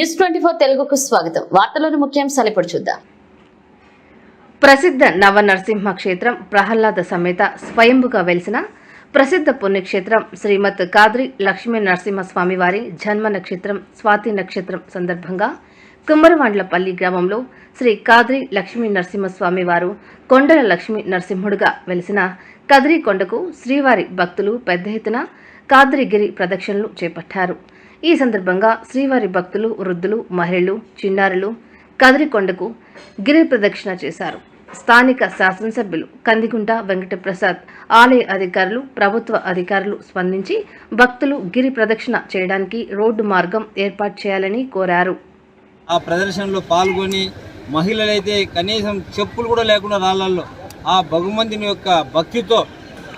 న్యూస్24 తెలుగుకు స్వాగతం. వార్తలోని ముఖ్యాంశాలు ఇప్పుడు చూద్దాం. ప్రసిద్ధ నవనరసింహ క్షేత్రం ప్రహ్లాద సమేత స్వయంభుగా వెలిసిన ప్రసిద్ధ పుణ్యక్షేత్రం శ్రీమద్ కాద్రి లక్ష్మీ నరసింహస్వామి వారి జన్మ నక్షత్రం స్వాతి నక్షత్రం సందర్భంగా కుమ్మరవాండ్లపల్లి గ్రామంలో శ్రీ కాద్రి లక్ష్మీ నరసింహస్వామి వారు కొండల లక్ష్మీ నరసింహుడుగా వెలిసిన కదిరి కొండకు శ్రీవారి భక్తులు పెద్ద ఎత్తున కాద్రిగిరి ప్రదక్షిణలు చేపట్టారు. ఈ సందర్భంగా శ్రీవారి భక్తులు, వృద్ధులు, మహిళలు, చిన్నారులు కదిరికొండకు గిరి ప్రదక్షిణ చేశారు. స్థానిక శాసనసభ్యులు కందిగుంట వెంకటప్రసాద్, ఆలయ అధికారులు, ప్రభుత్వ అధికారులు స్పందించి భక్తులు గిరి ప్రదక్షిణ చేయడానికి రోడ్డు మార్గం ఏర్పాటు చేయాలని కోరారు. ఆ ప్రదర్శనలో పాల్గొని మహిళలైతే కనీసం చెప్పులు కూడా లేకుండా రాళ్ళల్లో ఆ భగవంతుని యొక్క భక్తితో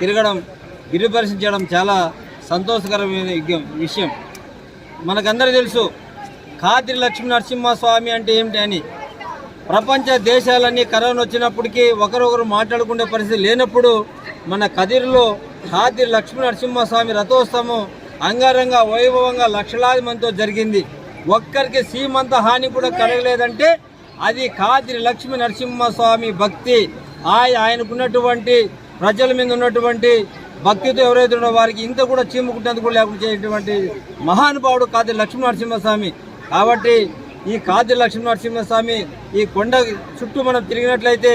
తిరగడం, గిరి పరిశీలించడం చాలా సంతోషకరమైన విషయం. మనకందరూ తెలుసు కాద్రి లక్ష్మీ నరసింహస్వామి అంటే ఏమిటి అని. ప్రపంచ దేశాలన్నీ కరోనా వచ్చినప్పటికీ ఒకరొకరు మాట్లాడుకునే పరిస్థితి లేనప్పుడు మన కదిరిలో కాద్రి లక్ష్మీ నరసింహస్వామి రథోత్సవం అంగరంగ వైభవంగా లక్షలాది మందితో జరిగింది. ఒక్కరికి సీమంత హాని కూడా కలగలేదంటే అది కాద్రి లక్ష్మీ నరసింహస్వామి భక్తి. ఆయనకున్నటువంటి ప్రజల మీద ఉన్నటువంటి భక్తితో ఎవరైతే ఉన్నో వారికి ఇంత కూడా చీముకుంటేందుకు కూడా లేకుండా చేసేటువంటి మహానుభావుడు కాద్రి లక్ష్మీ నరసింహస్వామి. కాబట్టి ఈ కాద్రి లక్ష్మీ నరసింహస్వామి ఈ కొండ చుట్టూ మనం తిరిగినట్లయితే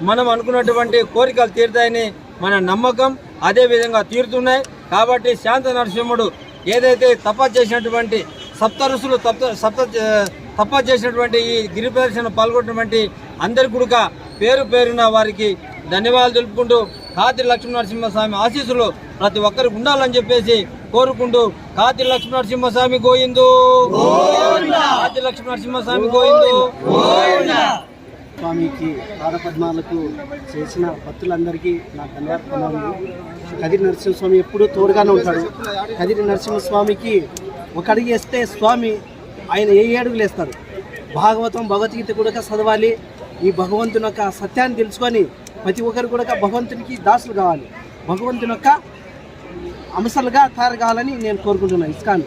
మనం అనుకున్నటువంటి కోరికలు తీరుతాయని మన నమ్మకం. అదేవిధంగా తీరుతున్నాయి. కాబట్టి శాంత నరసింహుడు ఏదైతే తపస్సు చేసినటువంటి సప్త ఋషులు తపస్సు చేసినటువంటి ఈ గిరి ప్రదర్శన పాల్గొన్నటువంటి అందరి కూడా పేరు పేరున వారికి ధన్యవాదాలు తెలుపుకుంటూ కాద్రి లక్ష్మీ నరసింహస్వామి ఆశీస్సులు ప్రతి ఒక్కరికి ఉండాలని చెప్పేసి కోరుకుంటూ కాద్రి లక్ష్మీ నరసింహస్వామి గోయిందు, కాద్రి లక్ష్మీ నరసింహస్వామి గోయిందు. స్వామికి పాదపద్మాలకు చేసిన భక్తులందరికీ నా ధన్యవాదాలు. కదిరి నరసింహస్వామి ఎప్పుడూ తోడుగానే ఉంటాడు. కదిరి నరసింహస్వామికి ఒక అడుగు వేస్తే స్వామి ఆయన ఏ అడుగులు వేస్తారు. భాగవతం, భగవద్గీత కూడా చదవాలి. ఈ భగవంతుని యొక్క సత్యాన్ని తెలుసుకొని ప్రతి ఒక్కరు కూడా భగవంతునికి దాసులు కావాలి, భగవంతుని యొక్క అంశాలుగా తయారు కావాలని నేను కోరుకుంటున్నాను. ఇస్కాన్